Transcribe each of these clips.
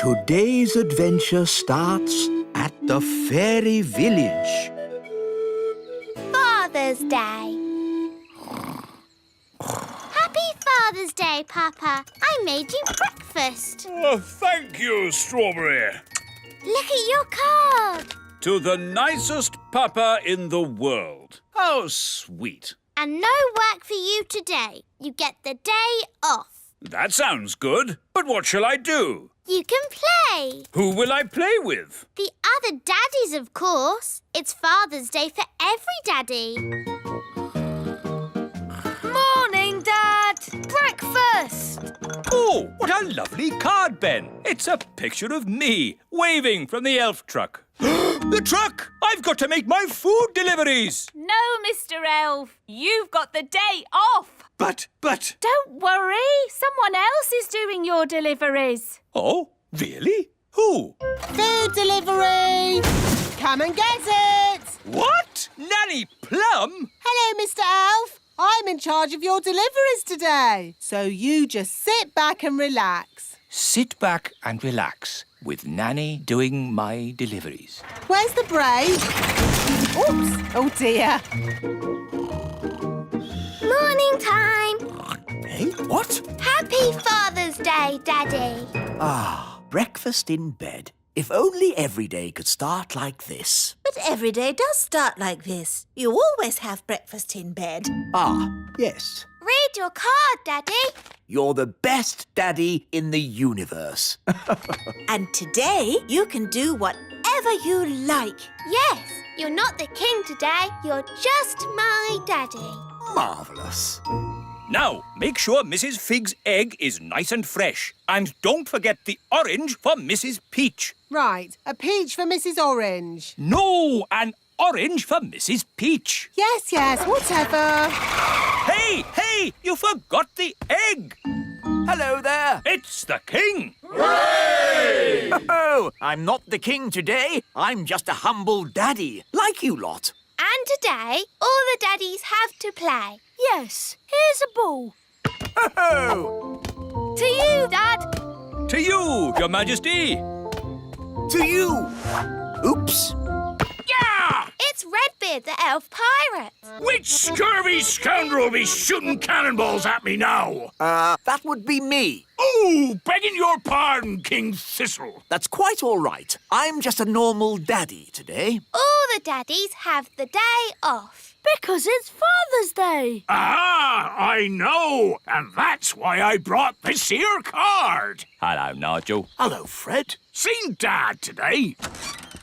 Today's adventure starts at the fairy village. Father's Day. Happy Father's Day, Papa. I made you breakfast. Oh, thank you, Strawberry. Look at your card. To the nicest papa in the world. How sweet. And no work for you today. You get the day off. That sounds good. But what shall I do? You can play. Who will I play with? The other daddies, of course. It's Father's Day for every daddy. Morning, Dad. Breakfast. Oh, what a lovely card, Ben. It's a picture of me waving from the elf truck. The truck! I've got to make my food deliveries. No, Mr. Elf. You've got the day off. But... Don't worry. Someone else is doing your deliveries. Oh, really? Who? Food delivery! Come and get it! What? Nanny Plum? Hello, Mr. Elf. I'm in charge of your deliveries today. So you just sit back and relax. Sit back and relax with Nanny doing my deliveries. Where's the break? Oops! Oh, dear. Morning time. Hey, what? Happy Father's Day, Daddy. Ah, breakfast in bed. If only every day could start like this. But every day does start like this. You always have breakfast in bed. Ah, yes. Read your card, Daddy. You're the best daddy in the universe. And today you can do whatever you like. Yes, you're not the king today. You're just my daddy. Marvellous. Now, make sure Mrs. Fig's egg is nice and fresh. And don't forget the orange for Mrs. Peach. Right, a peach for Mrs. Orange. No, an orange for Mrs. Peach. Yes, whatever. Hey, you forgot the egg. Hello there. It's the king. Hooray! Oh, I'm not the king today. I'm just a humble daddy, like you lot. And today, all the daddies have to play. Yes, here's a ball. Oh! To you, Dad. To you, Your Majesty. To you. Oops. Yeah! It's Redbeard, the elf pirate. Which scurvy scoundrel be shooting cannonballs at me now? That would be me. Oh, begging your pardon, King Thistle. That's quite all right. I'm just a normal daddy today. All the daddies have the day off. Because it's Father's Day. Ah, I know. And that's why I brought this here card. Hello, Nigel. Hello, Fred. Seen Dad today?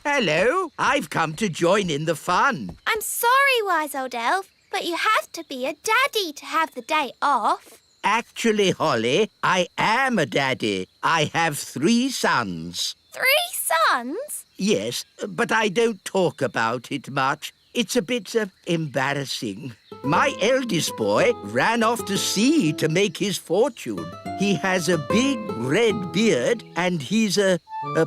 Hello. I've come to join in the fun. I'm sorry, wise old elf, but you have to be a daddy to have the day off. Actually, Holly, I am a daddy. I have 3 sons. 3 sons? Yes, but I don't talk about it much. It's a bit embarrassing. My eldest boy ran off to sea to make his fortune. He has a big red beard and he's a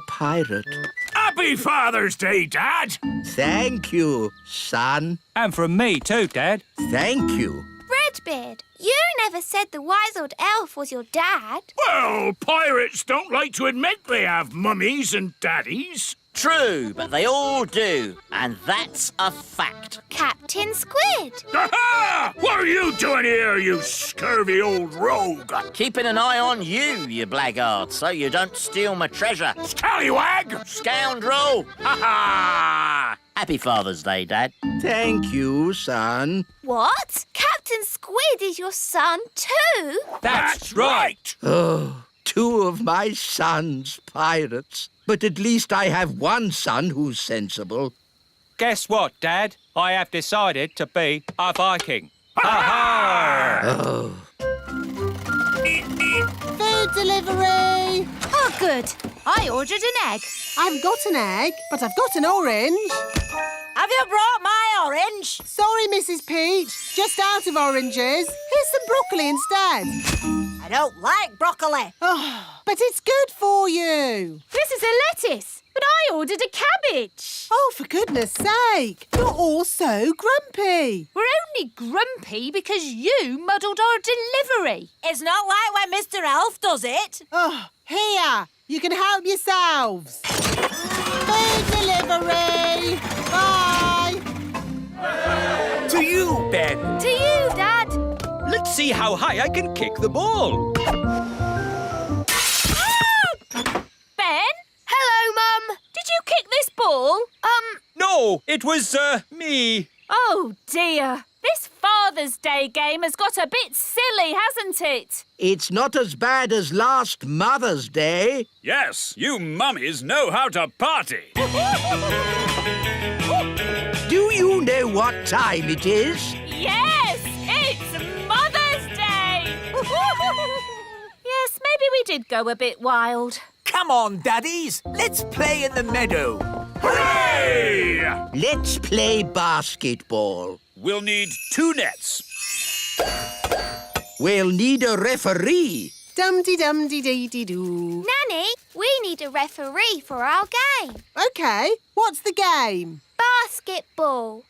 pirate. Happy Father's Day, Dad. Thank you, son. And from me too, Dad. Thank you. Redbeard, you never said the wise old elf was your dad. Well, pirates don't like to admit they have mummies and daddies. True, but they all do, and that's a fact. Captain Squid. Aha! What are you doing here, you scurvy old rogue? Keeping an eye on you, you blackguard, so you don't steal my treasure. Scallywag! Scoundrel! Ha ha! Happy Father's Day, Dad. Thank you, son. What? Captain Squid is your son too? That's right. Oh, 2 of my sons pirates. But at least I have one son who's sensible. Guess what, Dad? I have decided to be a Viking. Ha-ha! Oh. Food delivery! Oh, good. I ordered an egg. I haven't got an egg, but I've got an orange. Have you brought my orange? Sorry, Mrs. Peach. Just out of oranges. Here's some broccoli instead. I don't like broccoli. Oh, but it's good for you. This is a lettuce, but I ordered a cabbage. Oh, for goodness sake. You're all so grumpy. We're only grumpy because you muddled our delivery. It's not like when Mr. Elf does it. Oh, here. You can help yourselves. Food delivery. Bye. To you, Ben. To you, Dad. Let's see how high I can kick the ball. Ben? Hello, Mum. Did you kick this ball? No, it was, me. Oh, dear. This Father's Day game has got a bit silly, hasn't it? It's not as bad as last Mother's Day. Yes, you mummies know how to party. Do you know what time it is? Yes, it's Mother's Day. Yes, maybe we did go a bit wild. Come on, daddies. Let's play in the meadow. Hooray! Let's play basketball. We'll need 2 nets. We'll need a referee. Dum-de-dum-de-dee-dee-doo. Nanny, we need a referee for our game. OK, what's the game? Basketball.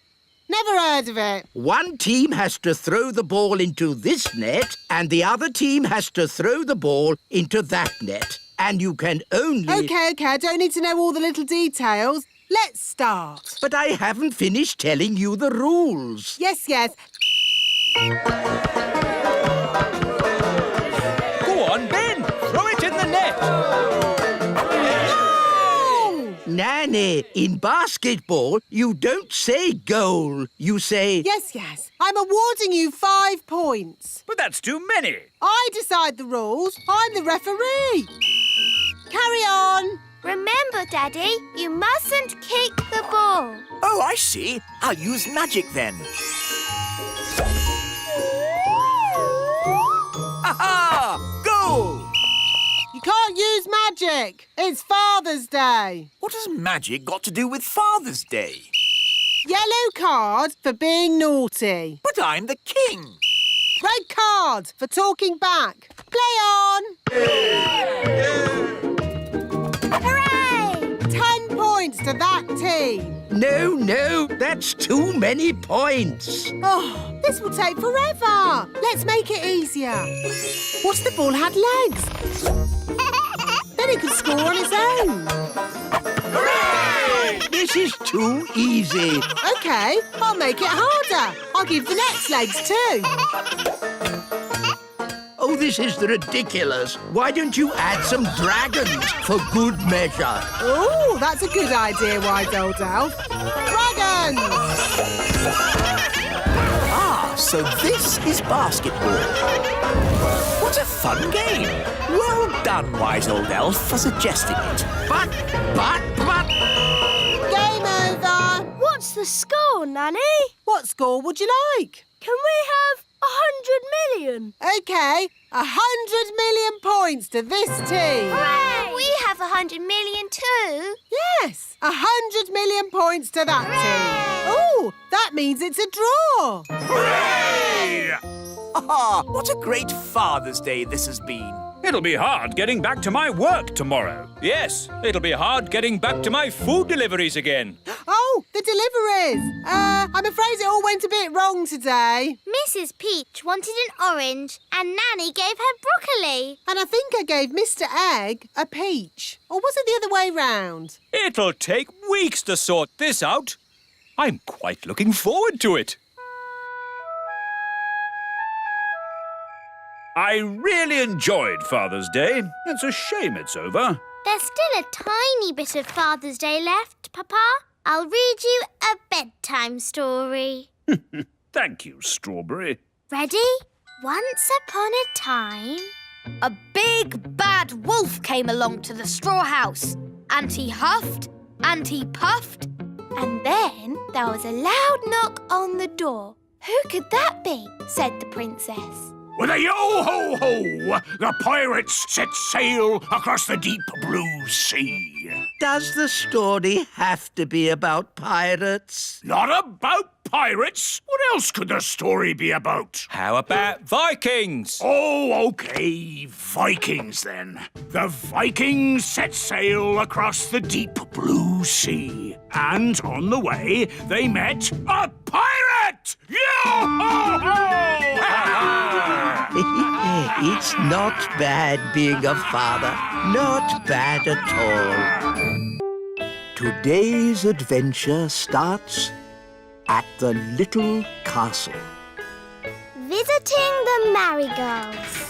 Never heard of it. One team has to throw the ball into this net and the other team has to throw the ball into that net. And you can only... OK, I don't need to know all the little details. Let's start. But I haven't finished telling you the rules. Yes. Go on, Ben. Throw it in the net. No! Nanny, in basketball, you don't say goal. You say... Yes. I'm awarding you 5 points. But that's too many. I decide the rules. I'm the referee. Carry on. Remember, Daddy, you mustn't kick the ball. Oh, I see. I'll use magic then. Aha! Goal! You can't use magic. It's Father's Day. What has magic got to do with Father's Day? Yellow card for being naughty. But I'm the king. Red card for talking back. Play on. Hooray! 10 points to that team. No, that's too many points. Oh, this will take forever. Let's make it easier. What if the ball had legs? Then it could score on its own. Hooray! This is too easy. OK, I'll make it harder. I'll give the nets legs too. Oh, this is ridiculous. Why don't you add some dragons for good measure? Oh, that's a good idea, Wise Old Elf. Dragons! Ah, so this is basketball. What a fun game. Well done, Wise Old Elf, for suggesting it. But... Game over. What's the score, Nanny? What score would you like? Can we have 100 million? OK, 100 million points to this team. Hooray! We have 100 million too. Yes, 100 million points to that team. Oh, that means it's a draw. Hooray! Ah, what a great Father's Day this has been. It'll be hard getting back to my work tomorrow. Yes, it'll be hard getting back to my food deliveries again. Oh, the deliveries. I'm afraid it all went a bit wrong today. Mrs. Peach wanted an orange and Nanny gave her broccoli. And I think I gave Mr. Egg a peach. Or was it the other way round? It'll take weeks to sort this out. I'm quite looking forward to it. I really enjoyed Father's Day. It's a shame it's over. There's still a tiny bit of Father's Day left, Papa. I'll read you a bedtime story. Thank you, Strawberry. Ready? Once upon a time... A big bad wolf came along to the straw house, and he huffed and he puffed. And then there was a loud knock on the door. Who could that be? Said the princess. With a yo-ho-ho, the pirates set sail across the deep blue sea. Does the story have to be about pirates? Not about pirates. What else could the story be about? How about Vikings? Oh, OK, Vikings then. The Vikings set sail across the deep blue sea. And on the way, they met a pirate! Yo-ho-ho! It's not bad being a father. Not bad at all. Today's adventure starts at the little castle. Visiting the marigolds.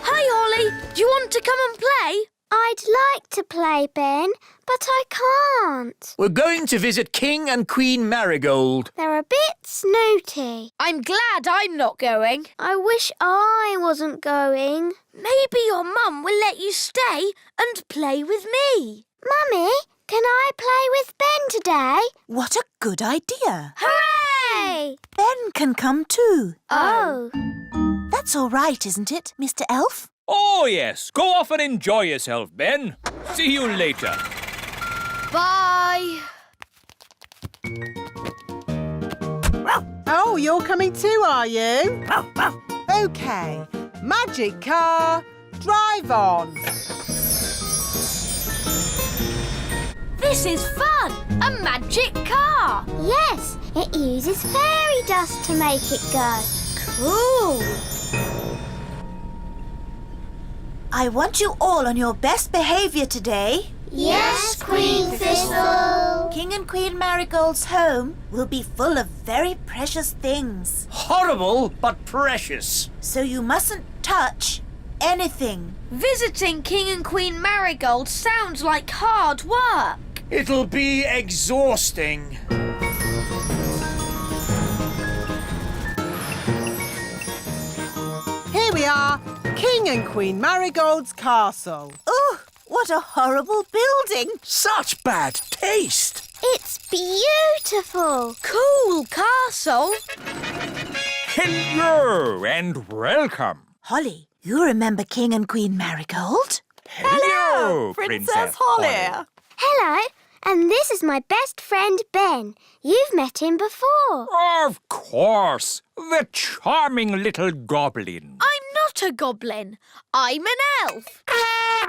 Hi, Holly. Do you want to come and play? I'd like to play, Ben, but I can't. We're going to visit King and Queen Marigold. They're a bit snooty. I'm glad I'm not going. I wish I wasn't going. Maybe your mum will let you stay and play with me. Mummy, can I play with Ben today? What a good idea. Hooray! Ben can come too. Oh. That's all right, isn't it, Mr. Elf? Oh, yes. Go off and enjoy yourself, Ben. See you later. Bye. Oh, you're coming too, are you? OK. Magic car, drive on. This is fun. A magic car. Yes, it uses fairy dust to make it go. Cool. I want you all on your best behaviour today. Yes, Queen Thistle. King and Queen Marigold's home will be full of very precious things. Horrible, but precious. So you mustn't touch anything. Visiting King and Queen Marigold sounds like hard work. It'll be exhausting. Here we are, King and Queen Marigold's castle. Oh, what a horrible building. Such bad taste. It's beautiful. Cool castle. Hello and welcome. Holly, you remember King and Queen Marigold? Hello, Princess Holly. Hello, and this is my best friend Ben. You've met him before. Of course. The charming little goblin. I'm not a goblin. I'm an elf.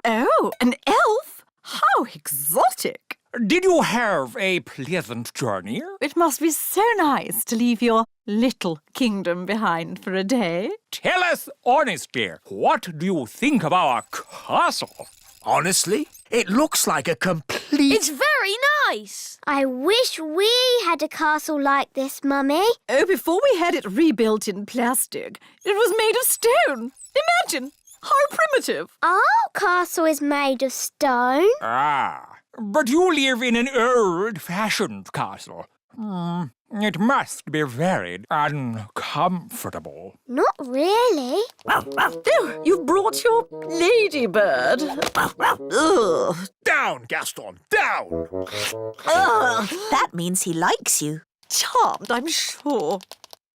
Oh, an elf? How exotic. Did you have a pleasant journey? It must be so nice to leave your little kingdom behind for a day. Tell us honestly, what do you think of our castle? Honestly, it looks like a complete... It's very nice. I wish we had a castle like this, Mummy. Oh, before we had it rebuilt in plastic, it was made of stone. Imagine, how primitive. Our castle is made of stone. Ah, but you live in an old-fashioned castle. It must be very uncomfortable. Not really. Oh, you've brought your ladybird. Ugh. Down, Gaston, down! That means he likes you. Charmed, I'm sure.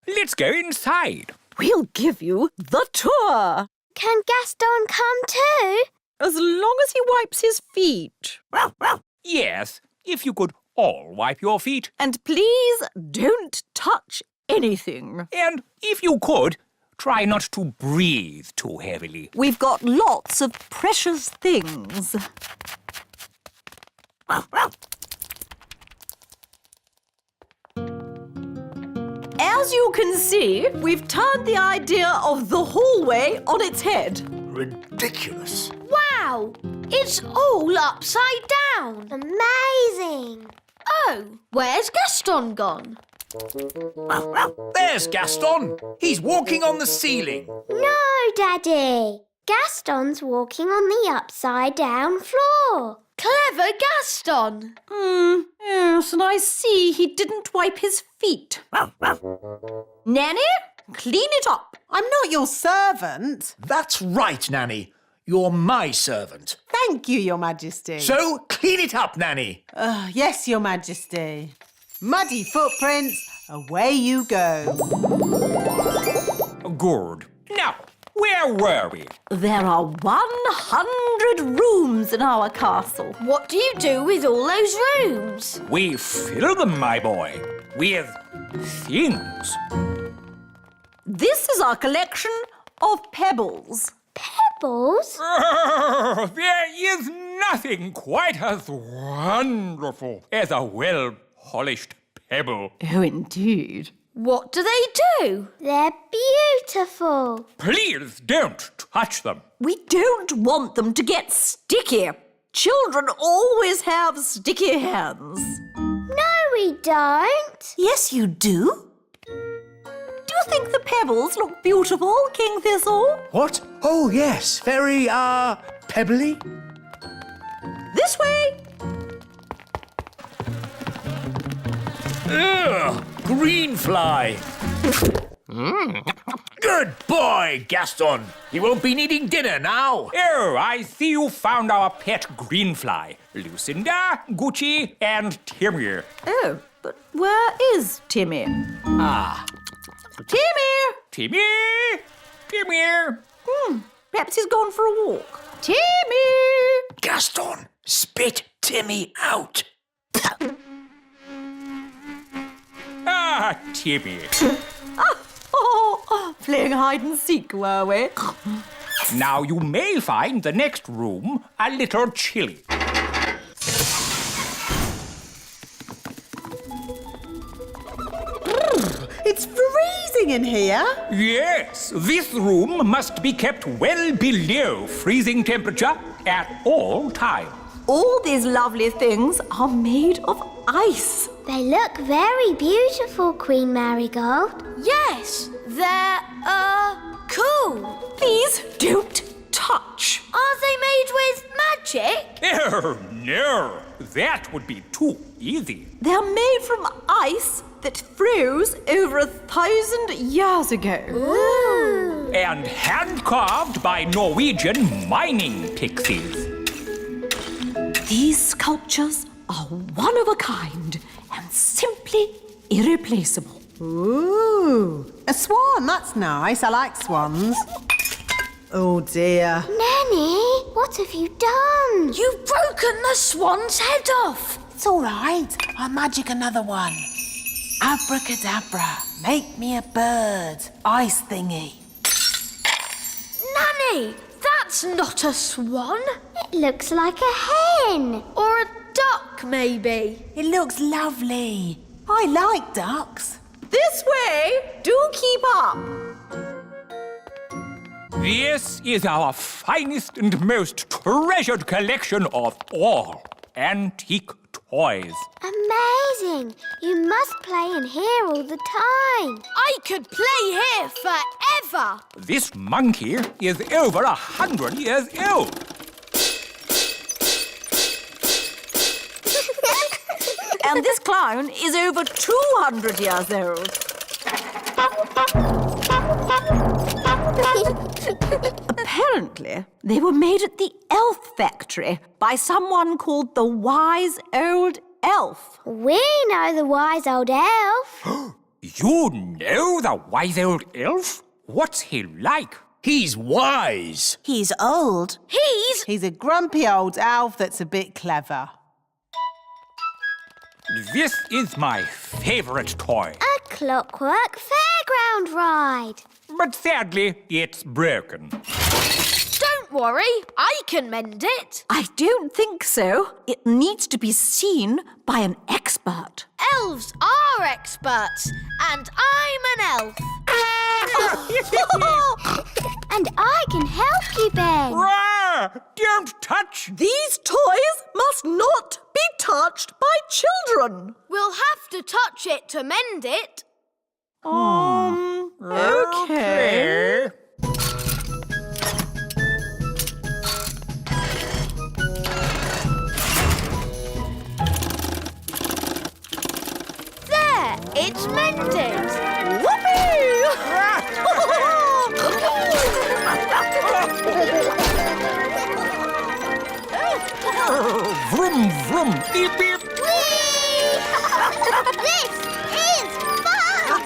Let's go inside. We'll give you the tour. Can Gaston come too? As long as he wipes his feet. Yes, if you could all wipe your feet. And please don't touch anything. And if you could, try not to breathe too heavily. We've got lots of precious things. As you can see, we've turned the idea of the hallway on its head. Ridiculous. Wow, it's all upside down. Amazing. Oh, where's Gaston gone? There's Gaston. He's walking on the ceiling. No, Daddy. Gaston's walking on the upside-down floor. Clever Gaston. Yes, and I see he didn't wipe his feet. Nanny, clean it up. I'm not your servant. That's right, Nanny. You're my servant. Thank you, Your Majesty. So clean it up, Nanny. Yes, Your Majesty. Muddy footprints, away you go. Good. Now, where were we? There are 100 rooms in our castle. What do you do with all those rooms? We fill them, my boy, with things. This is our collection of pebbles. Pebbles? Oh, there is nothing quite as wonderful as a well-polished pebble. Oh, indeed. What do they do? They're beautiful. Please don't touch them. We don't want them to get sticky. Children always have sticky hands. No, we don't. Yes, you do. Do you think the pebbles look beautiful, King Thistle? What? Oh, yes. Very, pebbly. This way. Ugh, green fly. Good boy, Gaston. You won't be needing dinner now. Oh, I see you found our pet greenfly. Lucinda, Gucci, and Timmy. Oh, but where is Timmy? Timmy! Timmy! Timmy! Perhaps he's gone for a walk. Timmy! Gaston, spit Timmy out. Ah, Timmy. Playing hide and seek, were we? Now you may find the next room a little chilly. It's freezing in here. Yes, this room must be kept well below freezing temperature at all times. All these lovely things are made of ice. They look very beautiful, Queen Marigold. Yes, they're, cool. Please don't touch. Are they made with magic? Oh, no, that would be too easy. They're made from ice that froze over 1,000 years ago. Ooh. And hand-carved by Norwegian mining pixies. These sculptures are one of a kind and simply irreplaceable. Ooh, a swan. That's nice. I like swans. Oh, dear. Nanny, what have you done? You've broken the swan's head off. It's all right. I'll magic another one. Abracadabra, make me a bird. Ice thingy. Nanny, that's not a swan. It looks like a hen. Or a duck, maybe. It looks lovely. I like ducks. This way! Do keep up! This is our finest and most treasured collection of all antique toys. Amazing. You must play in here all the time. I could play here forever. This monkey is over 100 years old. And this clown is over 200 years old. Apparently, they were made at the elf factory by someone called the Wise Old Elf. We know the wise old elf. You know the wise old elf? What's he like? He's wise. He's old. He's a grumpy old elf that's a bit clever. This is my favorite toy. A clockwork fairground ride. But sadly, it's broken. Don't worry, I can mend it. I don't think so. It needs to be seen by an expert. Elves are experts, and I'm an elf. And I can help you, Ben. Rah! Don't touch! These toys must not be touched by children. We'll have to touch it to mend it. Okay. There, it's mended. Vroom, vroom, beep, beep. This is fun!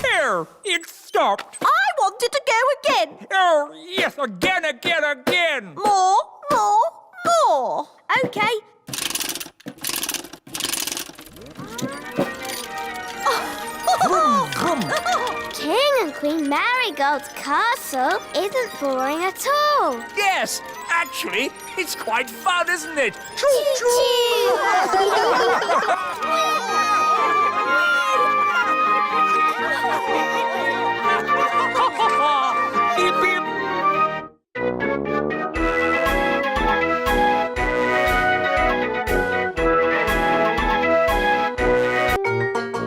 There, it stopped. I want it to go again. Oh, yes, again, again, again. More. Okay. Vroom, vroom. King and Queen Marigold's castle isn't boring at all. Yes, actually, it's quite fun, isn't it? Choo-choo!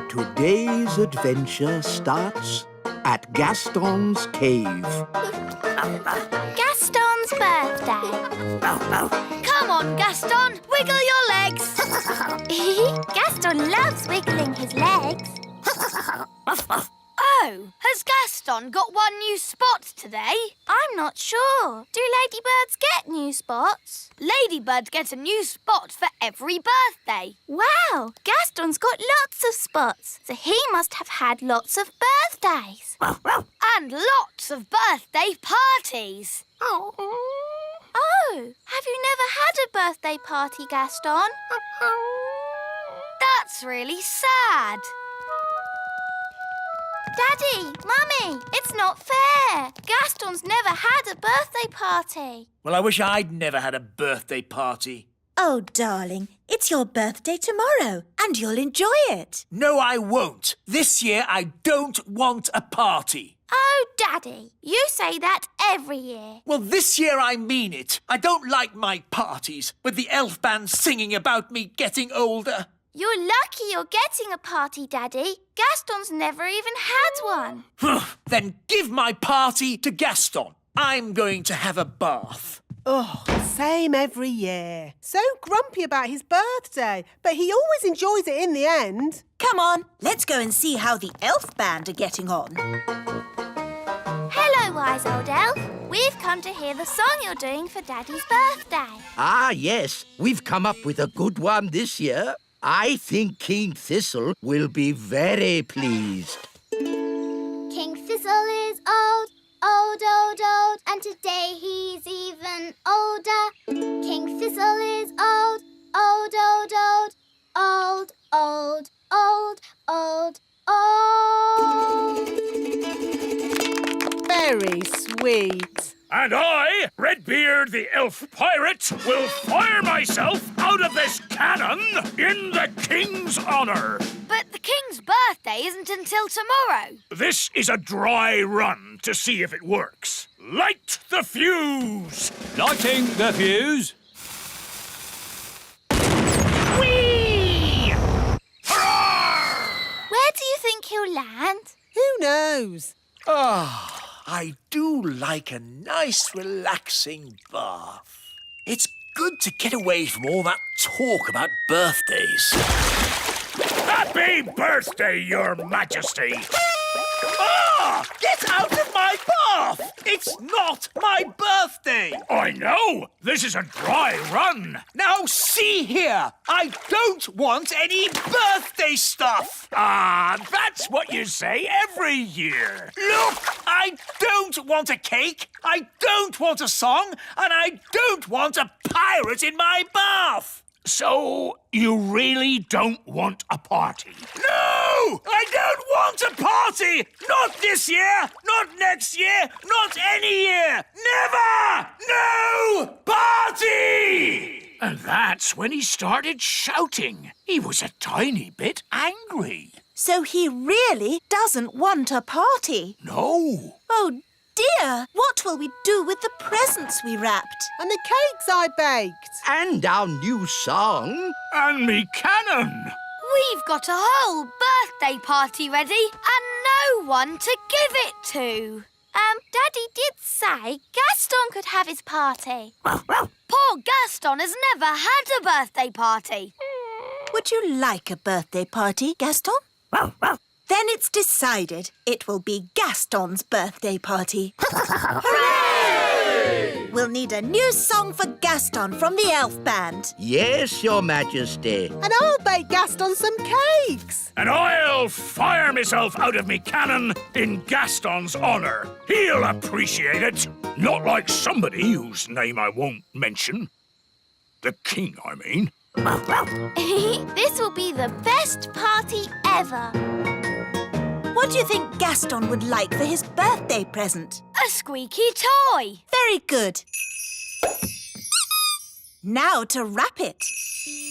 Today's adventure starts at Gaston's cave. Gaston's birthday. Come on, Gaston, wiggle your legs. Gaston loves wiggling his legs. Oh, has Gaston got one new spot today? I'm not sure. Do ladybirds get new spots? Ladybirds get a new spot for every birthday. Wow, Gaston's got lots of spots, so he must have had lots of birthdays. And lots of birthday parties. Oh, have you never had a birthday party, Gaston? That's really sad. Daddy, Mummy, it's not fair. Gaston's never had a birthday party. Well, I wish I'd never had a birthday party. Oh, darling, it's your birthday tomorrow, and you'll enjoy it. No, I won't. This year, I don't want a party. Oh, Daddy, you say that every year. Well, this year I mean it. I don't like my parties, with the elf band singing about me getting older. You're lucky you're getting a party, Daddy. Gaston's never even had one. Then give my party to Gaston. I'm going to have a bath. Oh, same every year. So grumpy about his birthday, but he always enjoys it in the end. Come on, let's go and see how the elf band are getting on. Hello, wise old elf. We've come to hear the song you're doing for Daddy's birthday. Ah, yes. We've come up with a good one this year. I think King Thistle will be very pleased. King Thistle is old, old, old, old, and today he's even older. King Thistle is old, old, old, old, old, old, old, old, old. Very sweet. And I, Redbeard the elf pirate, will fire myself out of this cannon in the king's honour. But the king's birthday isn't until tomorrow. This is a dry run to see if it works. Light the fuse! Lighting the fuse. Whee! Hurrah! Where do you think he'll land? Who knows? Ah, I do like a nice, relaxing bath. It's good to get away from all that talk about birthdays. Happy birthday, Your Majesty! Ah! Get out of my bath! It's not my birthday! I know! This is a dry run! Now see here! I don't want any birthday stuff! Ah, that's what you say every year. Look! I don't want a cake, I don't want a song, and I don't want a pirate in my bath! So, you really don't want a party? No! I don't want a party! Not this year! Not next year! Not any year! Never! No party! And that's when he started shouting. He was a tiny bit angry. So he really doesn't want a party. No. Oh, dear. What will we do with the presents we wrapped? And the cakes I baked. And our new song. And me cannon. We've got a whole birthday party ready and no one to give it to. Daddy did say Gaston could have his party. Poor Gaston has never had a birthday party. Would you like a birthday party, Gaston? Then it's decided. It will be Gaston's birthday party. Hooray! We'll need a new song for Gaston from the elf band. Yes, Your Majesty. And I'll bake Gaston some cakes. And I'll fire myself out of me cannon in Gaston's honour. He'll appreciate it. Not like somebody whose name I won't mention. The king, I mean. This will be the best party ever. What do you think Gaston would like for his birthday present? A squeaky toy. Very good. Now to wrap it.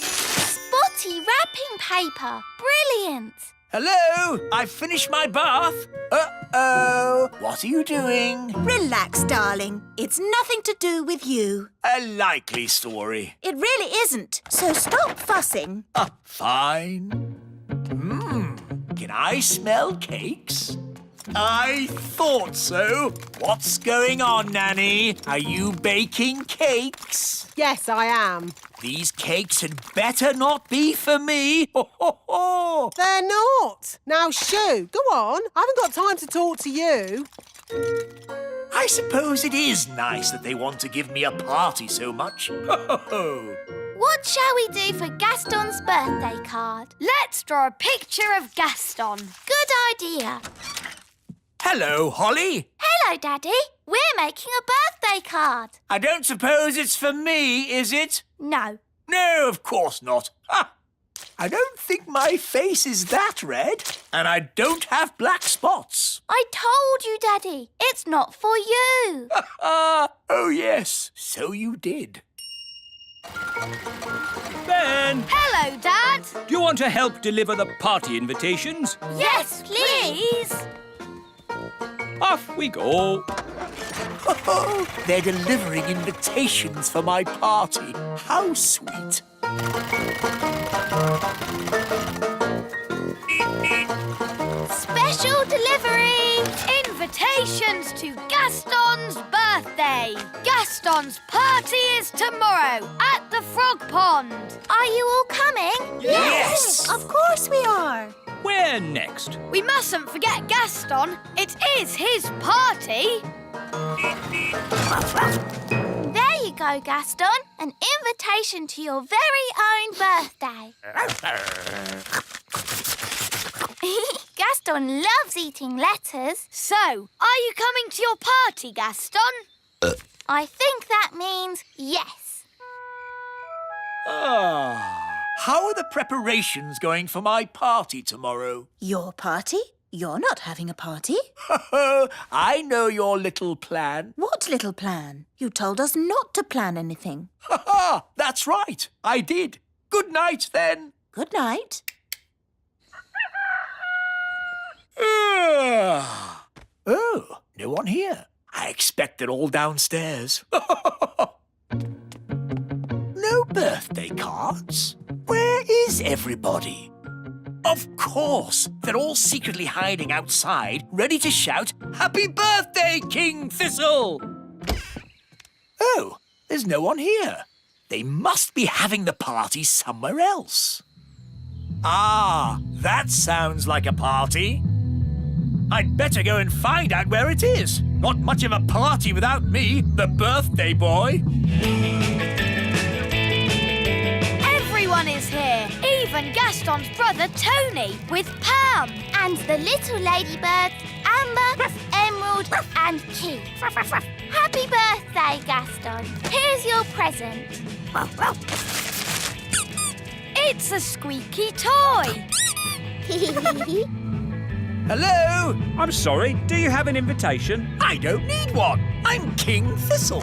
Spotty wrapping paper. Brilliant. Hello, I've finished my bath. Uh-oh, what are you doing? Relax, darling. It's nothing to do with you. A likely story. It really isn't, so stop fussing. Fine. Can I smell cakes? I thought so. What's going on, Nanny? Are you baking cakes? Yes, I am. These cakes had better not be for me. Ho, ho, ho. They're not. Now, shoo, go on. I haven't got time to talk to you. I suppose it is nice that they want to give me a party so much. Ho, ho, ho. What shall we do for Gaston's birthday card? Let's draw a picture of Gaston. Good idea. Hello, Holly. Hello, Daddy. We're making a birthday card. I don't suppose it's for me, is it? No. No, of course not. Ha! I don't think my face is that red, and I don't have black spots. I told you, Daddy. It's not for you. Oh, yes, so you did. Ben, Hello, Dad. do you want to help deliver the party invitations? Yes, please. Off we go. Oh, they're delivering invitations for my party. How sweet. Special delivery. Invitations to Gaston's birthday. Gaston's party is tomorrow at the Frog Pond. Are you all coming? Yes! Of course we are. Where next? We mustn't forget Gaston. It is his party. There you go, Gaston. An invitation to your very own birthday. Gaston loves eating letters. So, are you coming to your party, Gaston? I think that means yes. How are the preparations going for my party tomorrow? Your party? You're not having a party. I know your little plan. What little plan? You told us not to plan anything. That's right. I did. Good night, then. Good night. Oh, no one here. I expect they're all downstairs. No birthday cards? Where is everybody? Of course, they're all secretly hiding outside, ready to shout, "Happy birthday, King Thistle!" Oh, there's no one here. They must be having the party somewhere else. Ah, that sounds like a party. I'd better go and find out where it is. Not much of a party without me, the birthday boy. Everyone is here, even Gaston's brother Tony with Pam. And the little ladybirds, Amber, Emerald and Keith. Happy birthday, Gaston. Here's your present. It's a squeaky toy. Hello? I'm sorry, do you have an invitation? I don't need one. I'm King Thistle.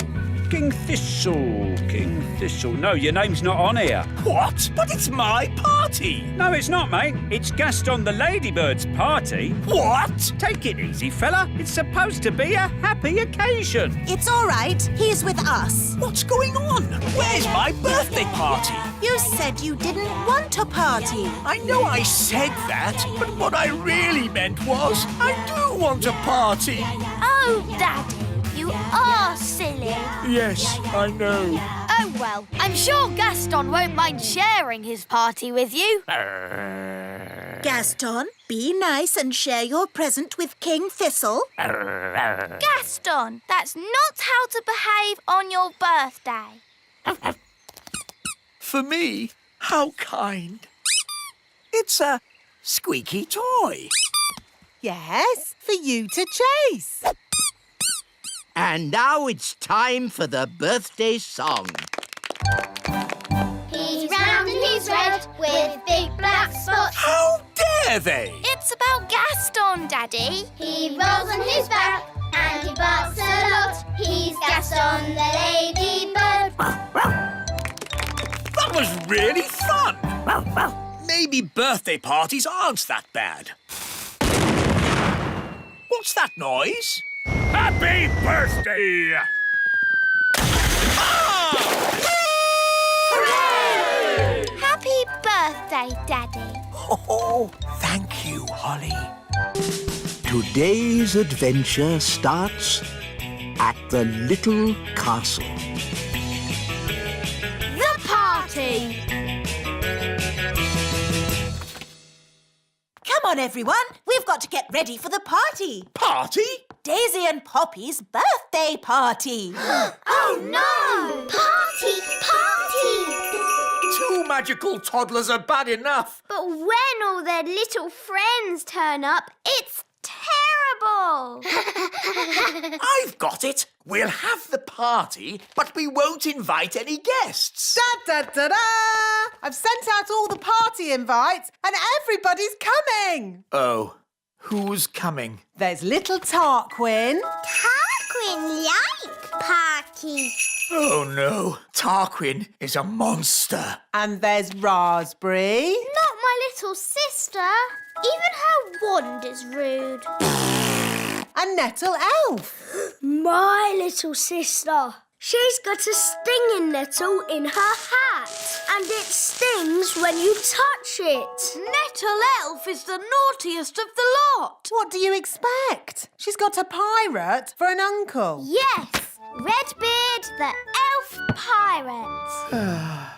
King Thistle, King Thistle. No, your name's not on here. What? But it's my party. No, it's not, mate. It's Gaston the Ladybird's party. What? Take it easy, fella. It's supposed to be a happy occasion. It's all right. He's with us. What's going on? Where's my birthday party? You said you didn't want a party. I know I said that, but what I really meant was I do want a party. Oh, Daddy, you are silly. Yes, I know. Oh, well, I'm sure Gaston won't mind sharing his party with you. Gaston, be nice and share your present with King Thistle. Gaston, that's not how to behave on your birthday. For me, how kind. It's a squeaky toy. Yes, for you to chase. And now it's time for the birthday song. He's round and he's red with big black spots. How dare dare they? It's about Gaston, Daddy. He rolls on his back and he barks a lot. He's Gaston the ladybird. That was really fun. Maybe birthday parties aren't that bad. What's that noise? Happy birthday! Happy birthday, Daddy. Oh, thank you, Holly. Today's adventure starts at the little castle. The party. Come on, everyone. We've got to get ready for the party. Party? Daisy and Poppy's birthday party. Oh no! Party! Two magical toddlers are bad enough. But when all their little friends turn up, it's terrible! I've got it. We'll have the party, but we won't invite any guests. Da-da-da-da! I've sent out all the party invites and everybody's coming. Oh, who's coming? There's little Tarquin. Tarquin like party. Oh no, Tarquin is a monster. And there's Raspberry. Not my little sister. Even her wand is rude. And Nettle Elf. My little sister. She's got a stinging nettle in her hat, and it stings when you touch it. Nettle Elf is the naughtiest of the lot. What do you expect? She's got a pirate for an uncle. Yes, Redbeard the elf pirate.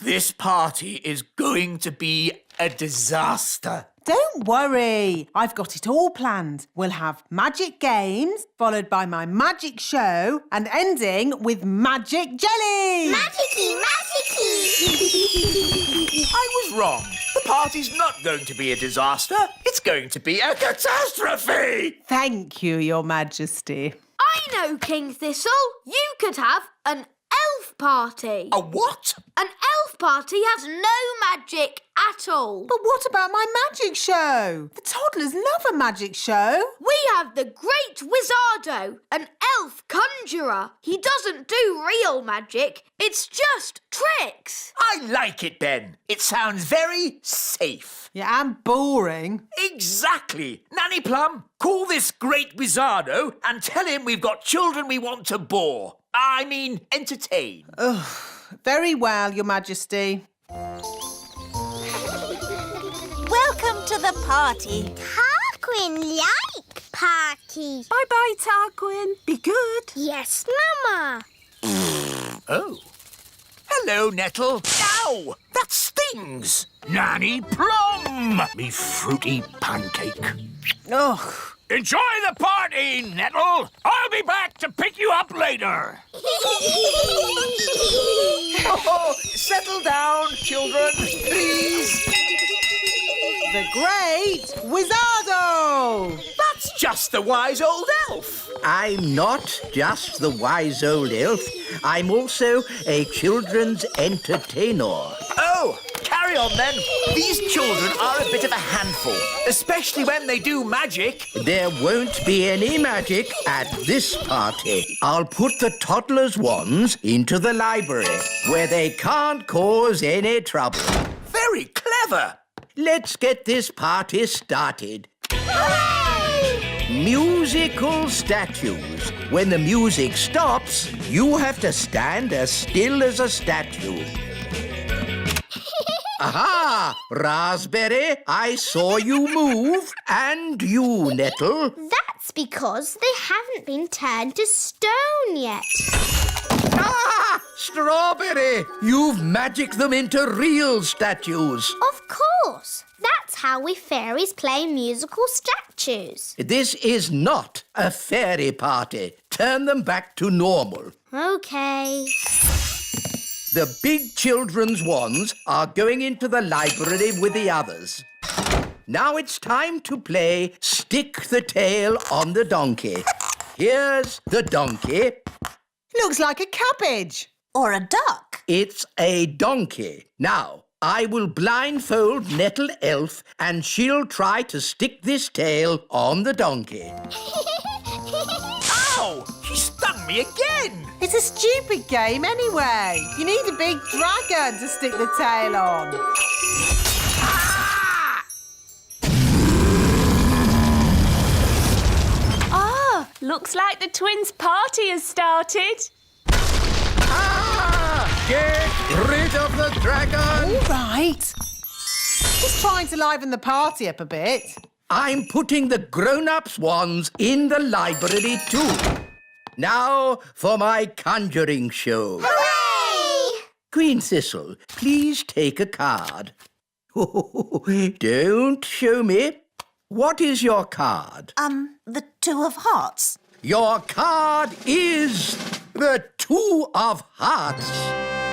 This party is going to be a disaster. Don't worry, I've got it all planned. We'll have magic games, followed by my magic show, and ending with magic jelly. Magicy, magicy. I was wrong. The party's not going to be a disaster. It's going to be a catastrophe. Thank you, Your Majesty. I know, King Thistle. You could have an elf party. A what? An elf party has no magic at all. But what about my magic show? The toddlers love a magic show. We have the Great Wizardo, an elf conjurer. He doesn't do real magic. It's just tricks. I like it, Ben. It sounds very safe. Yeah, and boring. Exactly. Nanny Plum, call this Great Wizardo and tell him we've got children we want to bore. I mean, entertain. Very well, Your Majesty. Welcome to the party. Tarquin like party. Bye-bye, Tarquin. Be good. Yes, Mama. Oh. Hello, Nettle. Ow! That stings. Nanny Plum, me fruity pancake. Ugh. Enjoy the party, Nettle. I'll be back to pick you up later. Oh, settle down, children, please. The Great Wizardo! That's just the wise old elf. I'm not just the wise old elf. I'm also a children's entertainer. Oh, carry on then. These children are a bit of a handful, especially when they do magic. There won't be any magic at this party. I'll put the toddlers' wands into the library, where they can't cause any trouble. Very clever. Let's get this party started. Hooray! Musical statues. When the music stops, you have to stand as still as a statue. Aha! Raspberry, I saw you move. And you, Nettle. That's because they haven't been turned to stone yet. Ah! Strawberry! You've magicked them into real statues. Of course. That's how we fairies play musical statues. This is not a fairy party. Turn them back to normal. OK. The big children's wands are going into the library with the others. Now it's time to play Stick the Tail on the Donkey. Here's the donkey. Looks like a cabbage. Or a duck. It's a donkey. Now, I will blindfold Nettle Elf and she'll try to stick this tail on the donkey. Ow! She stung me again! It's a stupid game anyway. You need a big dragon to stick the tail on. Ah, looks like the twins' party has started. Get rid of the dragon! All right. Just trying to liven the party up a bit. I'm putting the grown-ups' wands in the library too. Now for my conjuring show. Hooray! Queen Thistle, please take a card. Don't show me. What is your card? The Two of Hearts. Your card is the Two of Hearts.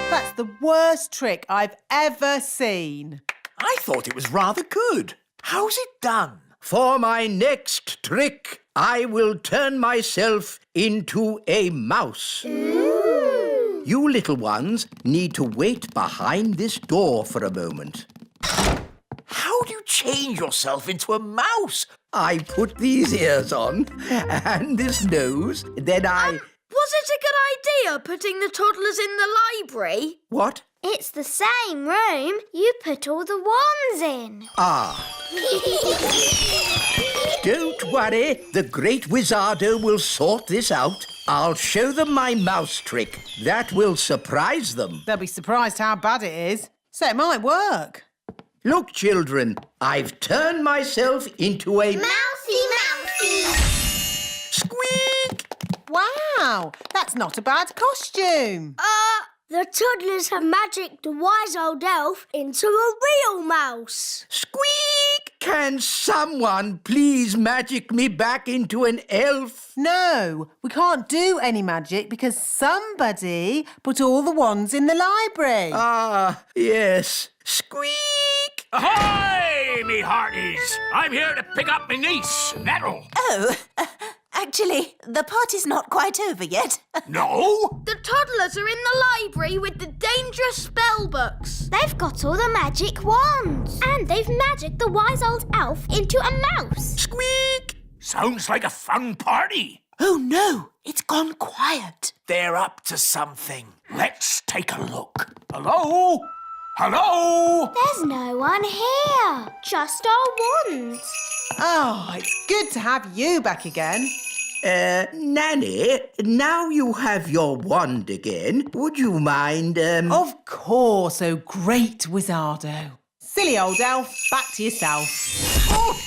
That's the worst trick I've ever seen. I thought it was rather good. How's it done? For my next trick, I will turn myself into a mouse. Ooh. You little ones need to wait behind this door for a moment. How do you change yourself into a mouse? I put these ears on and this nose, then I... Was it a good idea putting the toddlers in the library? What? It's the same room. You put all the wands in. Ah. Don't worry, the great Wizardo will sort this out. I'll show them my mouse trick. That will surprise them. They'll be surprised how bad it is. So it might work. Look, children, I've turned myself into a... Mousy! Squeak! Wow, that's not a bad costume. The toddlers have magicked the wise old elf into a real mouse. Squeak! Can someone please magic me back into an elf? No, we can't do any magic because somebody put all the wands in the library. Ah, yes. Squeak! Ahoy, me hearties! I'm here to pick up me niece, Nettle. Oh, actually, the party's not quite over yet. No? The toddlers are in the library with the dangerous spell books. They've got all the magic wands. And they've magicked the wise old elf into a mouse. Squeak! Sounds like a fun party. Oh, no, it's gone quiet. They're up to something. Let's take a look. Hello? Hello? There's no one here. Just our wands. Oh, it's good to have you back again. Nanny, now you have your wand again. Would you mind, Of course, oh great Wizardo. Silly old elf, back to yourself. Oh,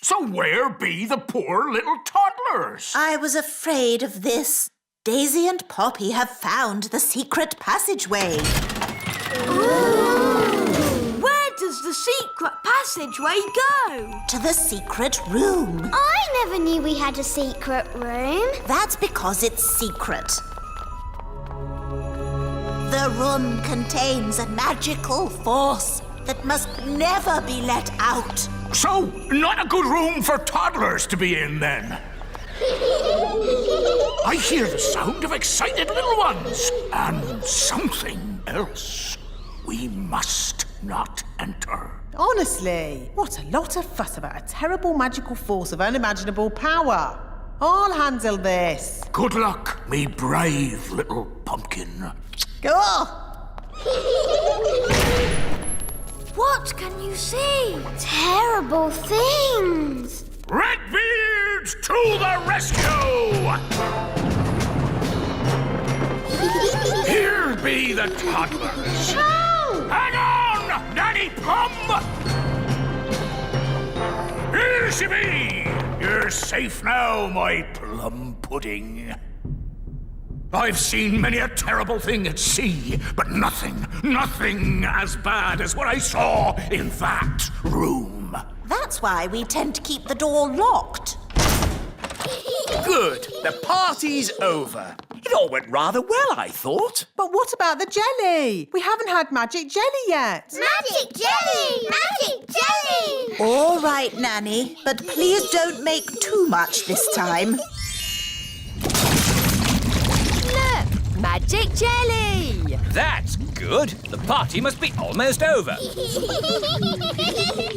so where be the poor little toddlers? I was afraid of this. Daisy and Poppy have found the secret passageway. Where does the secret passageway go? To the secret room. I never knew we had a secret room. That's because it's secret. The room contains a magical force that must never be let out. So, not a good room for toddlers to be in, then. I hear the sound of excited little ones and something else. We must not enter. Honestly, what a lot of fuss about a terrible magical force of unimaginable power. I'll handle this. Good luck, me brave little pumpkin. Go! What can you see? Terrible things. Redbeards to the rescue! Here be the toddlers. Hang on, Nanny Plum! Here she be! You're safe now, my plum pudding. I've seen many a terrible thing at sea, but nothing as bad as what I saw in that room. That's why we tend to keep the door locked. Good. The party's over. It all went rather well, I thought. But what about the jelly? We haven't had magic jelly yet. Magic jelly! Magic jelly! All right, Nanny, but please don't make too much this time. Look, magic jelly. That's good. good. The party must be almost over.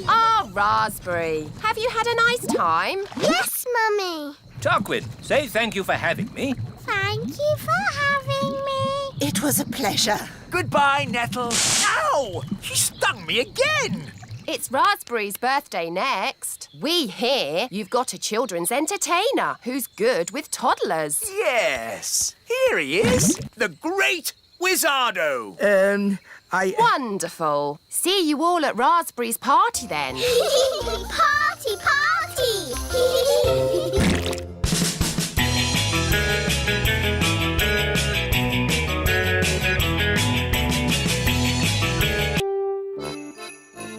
Ah, Raspberry. Have you had a nice time? Yes, Mummy. Tarquin, say thank you for having me. Thank you for having me. It was a pleasure. Goodbye, Nettle. Ow! She stung me again. It's Raspberry's birthday next. We hear you've got a children's entertainer who's good with toddlers. Yes. Here he is. The great Wizardo. Wonderful. See you all at Raspberry's party then. Party, party!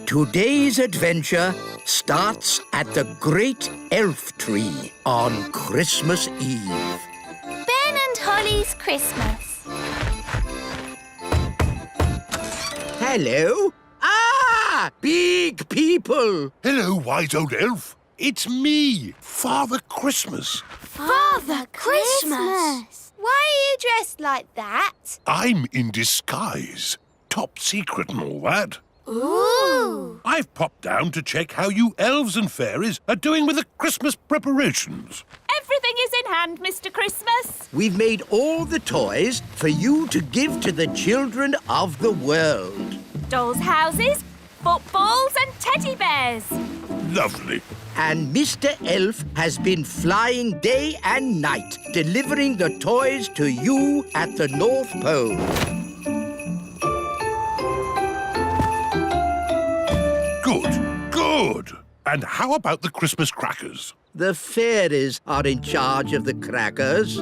Today's adventure starts at the Great Elf Tree on Christmas Eve. Ben and Holly's Christmas. Hello? Ah! Big people! Hello, wise old elf. It's me, Father Christmas. Father Christmas! Why are you dressed like that? I'm in disguise. Top secret and all that. Ooh! I've popped down to check how you elves and fairies are doing with the Christmas preparations. Everything is in hand, Mr. Christmas. We've made all the toys for you to give to the children of the world. Dolls' houses, footballs and teddy bears. Lovely. And Mr. Elf has been flying day and night, delivering the toys to you at the North Pole. Good. And how about the Christmas crackers? The fairies are in charge of the crackers.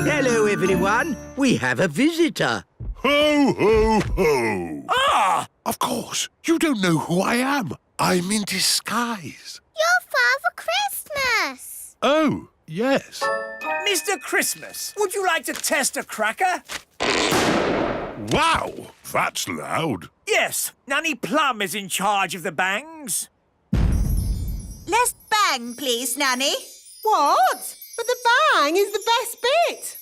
Hello, everyone. We have a visitor. Ho, ho, ho. Ah! Of course. You don't know who I am. I'm in disguise. You're Father Christmas! Oh, yes. Mr. Christmas, would you like to test a cracker? Wow, that's loud. Yes, Nanny Plum is in charge of the bangs. Less bang, please, Nanny. What? But the bang is the best bit.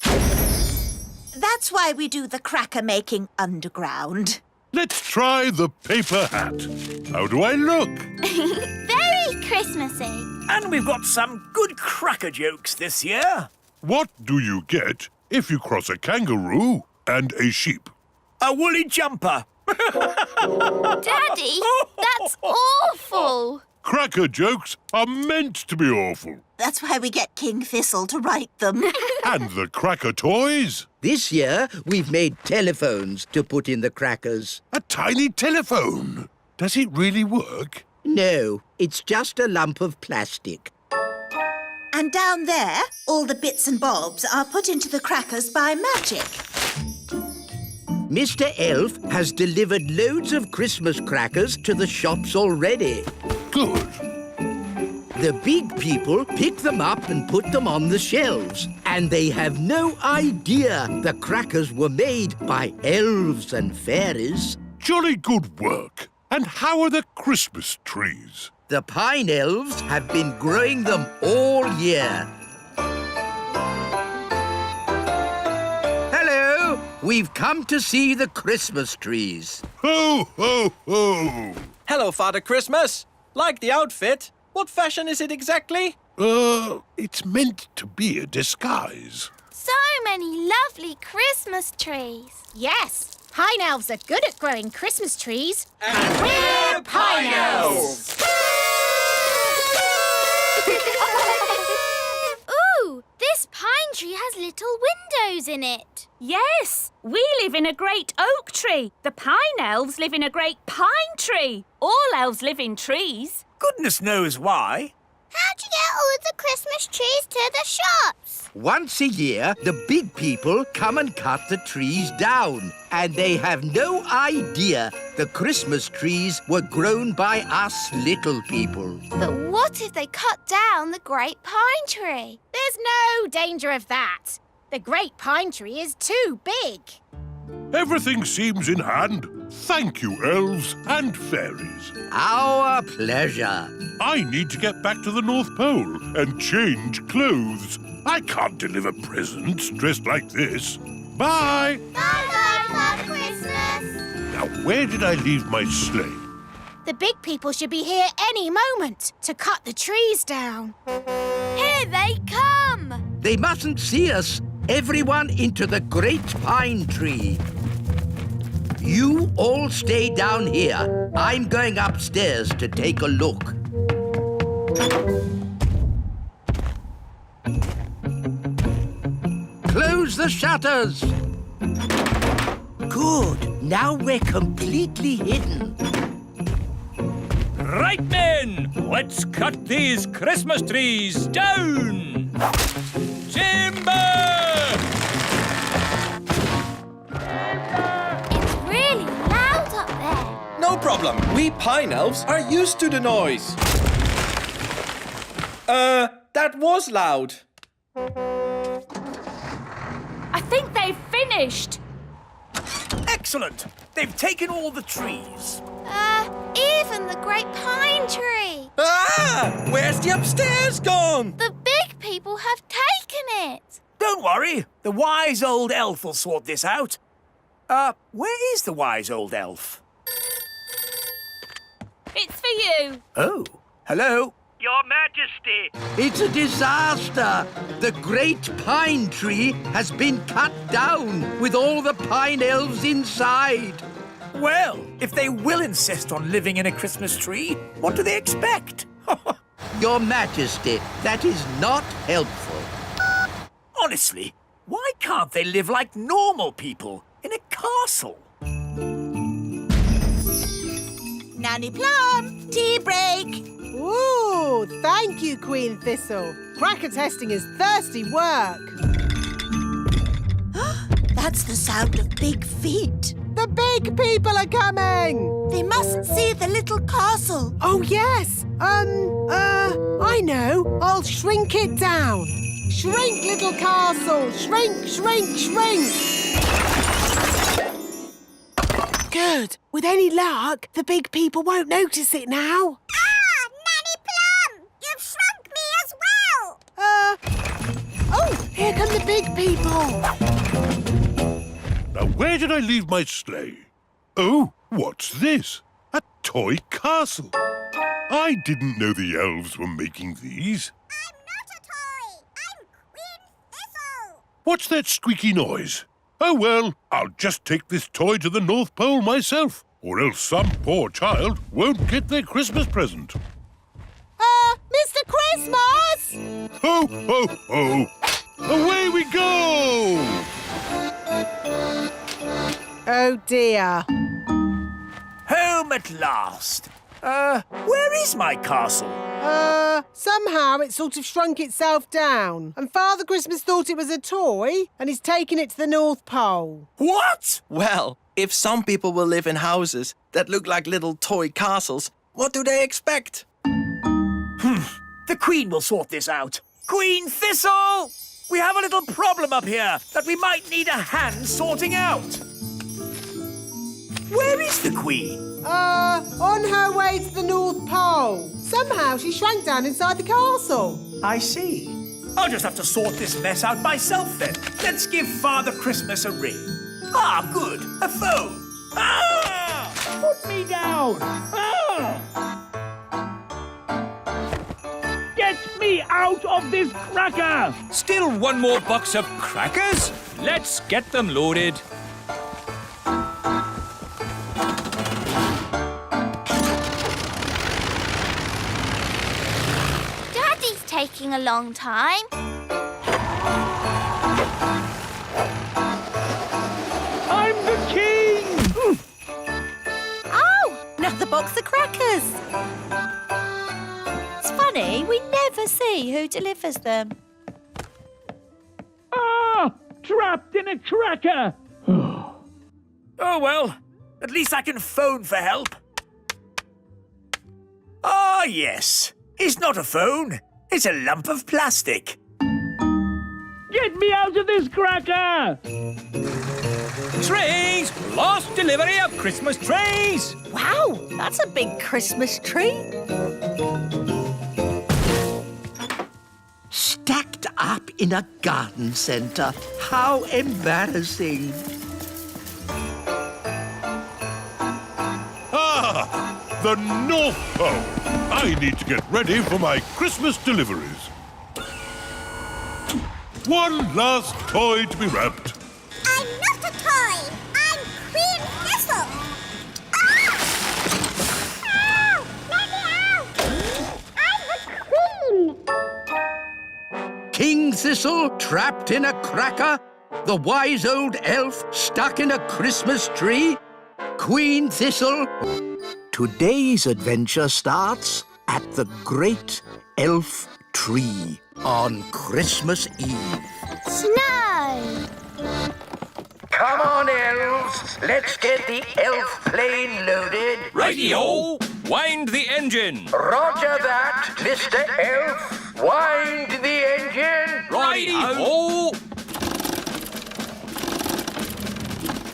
That's why we do the cracker making underground. Let's try the paper hat. How do I look? Very Christmassy. And we've got some good cracker jokes this year. What do you get if you cross a kangaroo and a sheep? A woolly jumper. Daddy, that's awful. Cracker jokes are meant to be awful. That's why we get King Thistle to write them. And the cracker toys? This year, we've made telephones to put in the crackers. A tiny telephone. Does it really work? No, it's just a lump of plastic. And down there, all the bits and bobs are put into the crackers by magic. Mr. Elf has delivered loads of Christmas crackers to the shops already. Good. The big people pick them up and put them on the shelves. And they have no idea the crackers were made by elves and fairies. Jolly good work. And how are the Christmas trees? The pine elves have been growing them all year. Hello! We've come to see the Christmas trees. Ho, ho, ho! Hello, Father Christmas. Like the outfit. What fashion is it exactly? It's meant to be a disguise. So many lovely Christmas trees. Yes, pine elves are good at growing Christmas trees. And we're Pine Elves! Ooh, this pine tree has little windows in it. Yes, we live in a great oak tree. The pine elves live in a great pine tree. All elves live in trees. Goodness knows why. How'd you get all the Christmas trees to the shops? Once a year, the big people come and cut the trees down. And they have no idea the Christmas trees were grown by us little people. But what if they cut down the great pine tree? There's no danger of that. The great pine tree is too big. Everything seems in hand. Thank you, elves and fairies. Our pleasure. I need to get back to the North Pole and change clothes. I can't deliver presents dressed like this. Bye! Bye-bye, Father Christmas. Now, where did I leave my sleigh? The big people should be here any moment to cut the trees down. Here they come. They mustn't see us. Everyone into the great pine tree. You all stay down here. I'm going upstairs to take a look. Close the shutters. Good. Now we're completely hidden. Right, men! Let's cut these Christmas trees down! Timber! It's really loud up there. No problem. We pine elves are used to the noise. That was loud. I think they've finished. Excellent. They've taken all the trees. Even the great pine tree. Ah! Where's the upstairs gone? The big people have taken it. Don't worry. The wise old elf will sort this out. Where is the wise old elf? It's for you. Oh, hello. Your Majesty. It's a disaster. The great pine tree has been cut down with all the pine elves inside. Well, if they will insist on living in a Christmas tree, what do they expect? Your Majesty, that is not helpful. Honestly, why can't they live like normal people in a castle? Nanny Plum, tea break. Ooh, thank you, Queen Thistle. Cracker testing is thirsty work. That's the sound of big feet. The big people are coming! They mustn't see the little castle. Oh, yes. I know. I'll shrink it down. Shrink, little castle. Shrink, shrink, shrink. Good. With any luck, the big people won't notice it now. Nanny Plum, you've shrunk me as well. Oh, here come the big people. Now, where did I leave my sleigh? Oh, what's this? A toy castle. I didn't know the elves were making these. I'm not a toy. I'm Queen Thistle. What's that squeaky noise? Oh, well, I'll just take this toy to the North Pole myself, or else some poor child won't get their Christmas present. Mr. Christmas! Ho, ho, ho! Away we go! Oh, dear. Home at last. Where is my castle? Somehow it sort of shrunk itself down. And Father Christmas thought it was a toy, and he's taken it to the North Pole. What? Well, if some people will live in houses that look like little toy castles, what do they expect? The Queen will sort this out. Queen Thistle! We have a little problem up here that we might need a hand sorting out. Where is the Queen? On her way to the North Pole. Somehow she shrank down inside the castle. I see. I'll just have to sort this mess out myself then. Let's give Father Christmas a ring. Ah, good. A phone. Ah! Put me down. Ah! Get me out of this cracker. Still one more box of crackers? Let's get them loaded. Daddy's taking a long time. I'm the king. Oh, another box of crackers. It's funny, we never see who delivers them. Ah, trapped in a cracker. Oh, well, at least I can phone for help. Ah, yes. It's not a phone. It's a lump of plastic. Get me out of this cracker. Trees! Last delivery of Christmas trees! Wow, that's a big Christmas tree. Stacked up in a garden centre. How embarrassing. Ah! The North Pole! I need to get ready for my Christmas deliveries. One last toy to be wrapped. I'm not a toy. I'm Queen Thistle. Ah! Ow! Let me out! I'm the queen. King Thistle trapped in a cracker. The wise old elf stuck in a Christmas tree. Queen Thistle. Today's adventure starts at the Great Elf Tree on Christmas Eve. Snow. Come on, elves. Let's get the elf plane loaded. Radio! Wind the engine! Roger that, Mr. Elf. Wind the engine. Radio!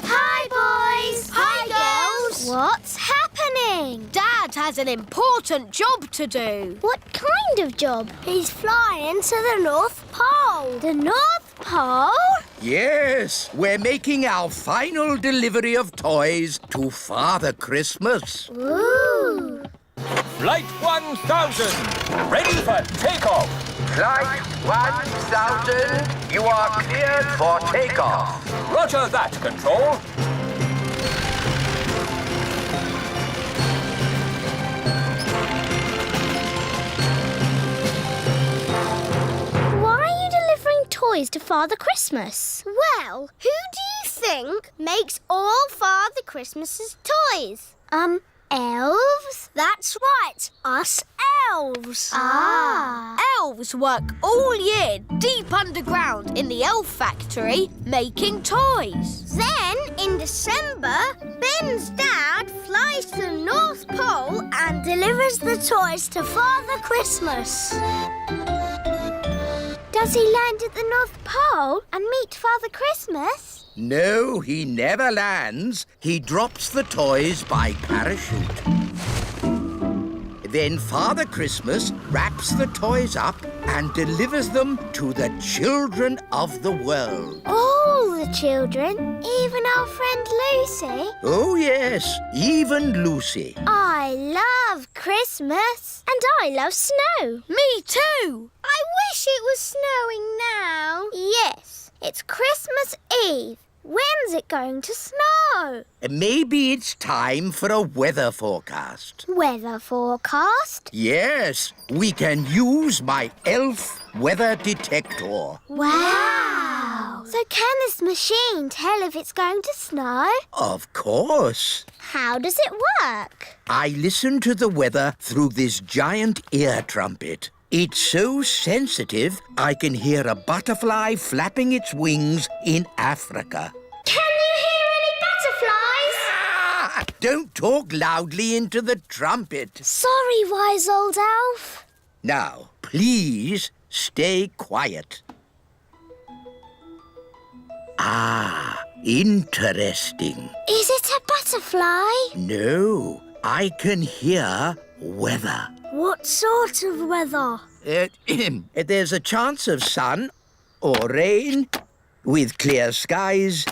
Hi, boys. Hi, girls. What's happening? Dad has an important job to do. What kind of job? He's flying to the North Pole. The North Pole? Yes, we're making our final delivery of toys to Father Christmas. Ooh. Flight 1000, ready for takeoff. Flight 1000, you are cleared for takeoff. Roger that, Control. Why are you delivering toys to Father Christmas? Well, who do you think makes all Father Christmas's toys? Elves? That's right, us elves. Ah. Elves work all year deep underground in the elf factory making toys. Then, in December, Ben's dad flies to the North Pole and delivers the toys to Father Christmas. Does he land at the North Pole and meet Father Christmas? No, he never lands. He drops the toys by parachute. Then Father Christmas wraps the toys up and delivers them to the children of the world. All the children? Even our friend Lucy? Oh, yes, even Lucy. I love Christmas. And I love snow. Me too. I wish it was snowing now. Yes, it's Christmas Eve. When's it going to snow? Maybe it's time for a weather forecast. Weather forecast? Yes, we can use my elf weather detector. Wow! So can this machine tell if it's going to snow? Of course. How does it work? I listen to the weather through this giant ear trumpet. It's so sensitive, I can hear a butterfly flapping its wings in Africa. Can you hear any butterflies? Ah! Don't talk loudly into the trumpet. Sorry, wise old elf. Now, please stay quiet. Ah, interesting. Is it a butterfly? No, I can hear weather. What sort of weather? There's a chance of sun or rain with clear skies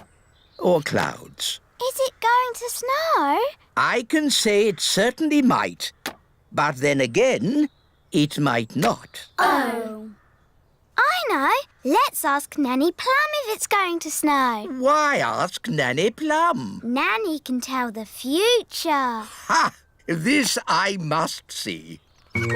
or clouds. Is it going to snow? I can say it certainly might, but then again, it might not. Oh. I know. Let's ask Nanny Plum if it's going to snow. Why ask Nanny Plum? Nanny can tell the future. Ha! This I must see. Nanny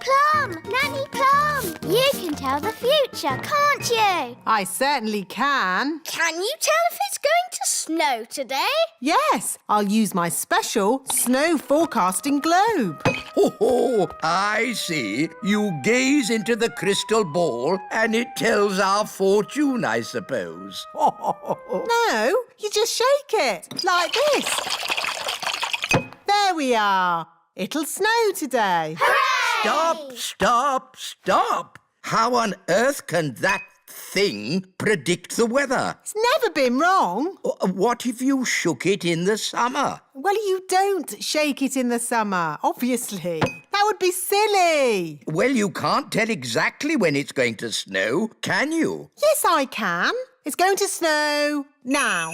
Plum! Nanny Plum! You can tell the future, can't you? I certainly can. Can you tell if it's going to snow today? Yes, I'll use my special snow forecasting globe. Oh, I see. You gaze into the crystal ball and it tells our fortune, I suppose. No, you just shake it, like this. There we are. It'll snow today. Stop, stop, stop! How on earth can that thing predict the weather? It's never been wrong. What if you shook it in the summer? Well, you don't shake it in the summer, obviously. That would be silly. Well, you can't tell exactly when it's going to snow, can you? Yes, I can. It's going to snow now.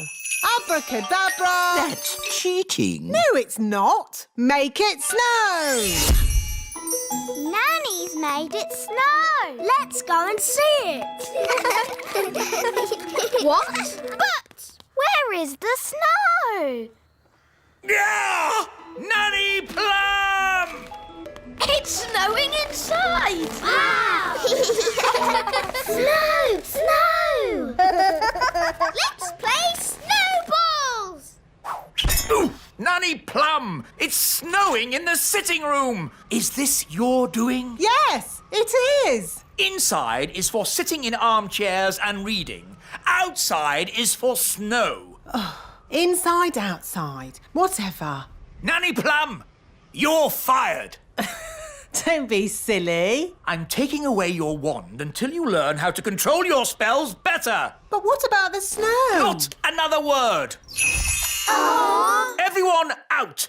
Abracadabra! That's cheating. No, it's not. Make it snow! Nanny's made it snow. Let's go and see it. What? But where is the snow? Yeah! Nanny Plum! It's snowing inside. Wow! Snow! Snow! Let's play snowballs! Ooh, Nanny Plum! It's snowing in the sitting room! Is this your doing? Yes, it is. Inside is for sitting in armchairs and reading. Outside is for snow. Inside, outside, whatever. Nanny Plum, you're fired. Don't be silly. I'm taking away your wand until you learn how to control your spells better. But what about the snow? Not another word. Aww. Everyone out.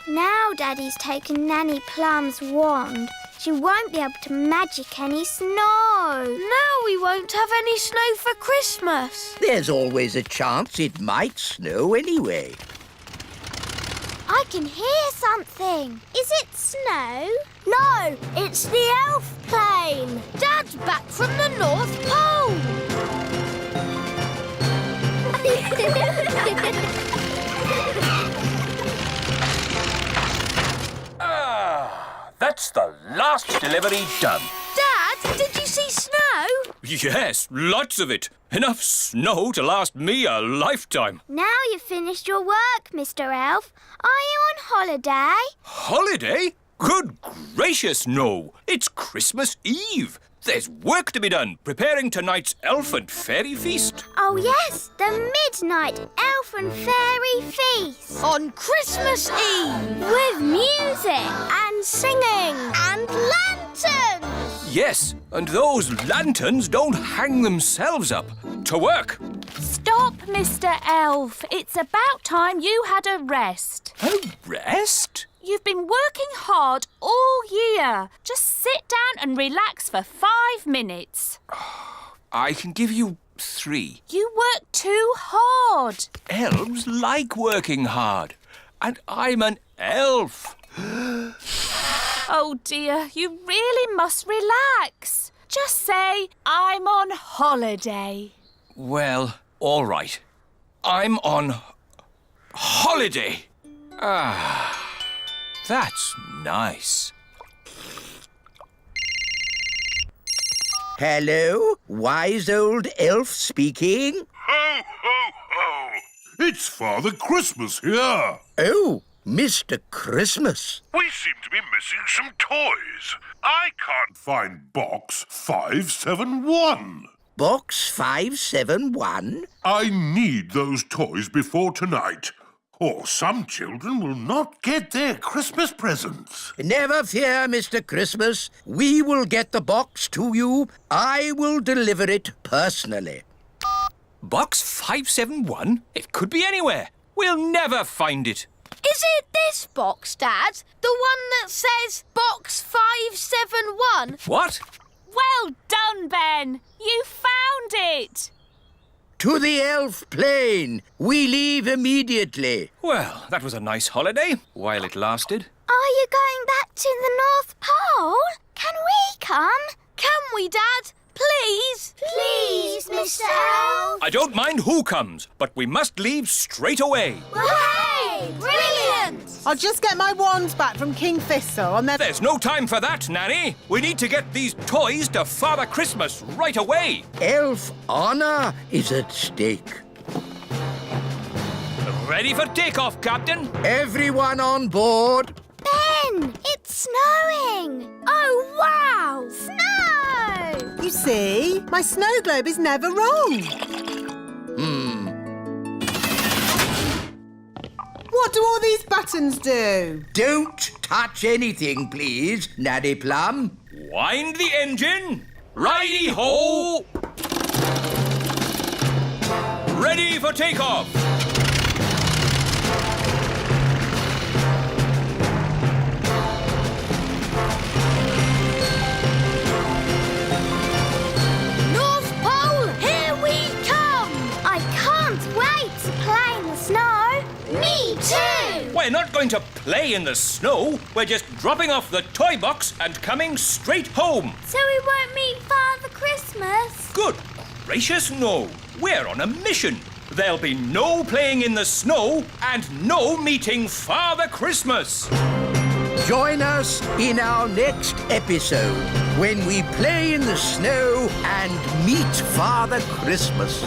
Now Daddy's taken Nanny Plum's wand. She won't be able to magic any snow. Now we won't have any snow for Christmas. There's always a chance it might snow anyway. I can hear something. Is it snow? No, it's the elf plane. Dad's back from the North Pole. That's the last delivery done. Dad, did you see snow? Yes, lots of it. Enough snow to last me a lifetime. Now you've finished your work, Mr. Elf. Are you on holiday? Holiday? Good gracious, no. It's Christmas Eve. There's work to be done, preparing tonight's elf and fairy feast. Oh, yes, the midnight elf and fairy feast. On Christmas Eve. With music And singing. and lanterns. Yes, and those lanterns don't hang themselves up. To work. Stop, Mr. Elf. It's about time you had a rest. A rest? You've been working hard all year. Just sit down and relax for 5 minutes. I can give you 3. You work too hard. Elves like working hard. And I'm an elf. Oh dear, you really must relax. Just say, I'm on holiday. Well, all right. I'm on holiday. That's nice. Hello? Wise old elf speaking? Ho, ho, ho! It's Father Christmas here. Oh, Mr. Christmas. We seem to be missing some toys. I can't find box 571. Box 571? I need those toys before tonight, or some children will not get their Christmas presents. Never fear, Mr. Christmas. We will get the box to you. I will deliver it personally. Box 571? It could be anywhere. We'll never find it. Is it this box, Dad? The one that says Box 571? What? Well done, Ben. You found it. To the elf plane. We leave immediately. Well, that was a nice holiday, while it lasted. Are you going back to the North Pole? Can we come? Can we, Dad? Please? Please, Mr. Elf. I don't mind who comes, but we must leave straight away. Hooray! Brilliant! I'll just get my wand back from King Thistle and then... There's no time for that, Nanny. We need to get these toys to Father Christmas right away. Elf honor is at stake. Ready for takeoff, Captain? Everyone on board. Ben, it's snowing. Oh, wow! Snow! You see, my snow globe is never wrong. What do all these buttons do? Don't touch anything, please, Nanny Plum. Wind the engine. Righty-ho! Ready for takeoff. North Pole, here we come! I can't wait to play in the snow. Me too! We're not going to play in the snow. We're just dropping off the toy box and coming straight home. So we won't meet Father Christmas? Good gracious, no. We're on a mission. There'll be no playing in the snow and no meeting Father Christmas. Join us in our next episode when we play in the snow and meet Father Christmas.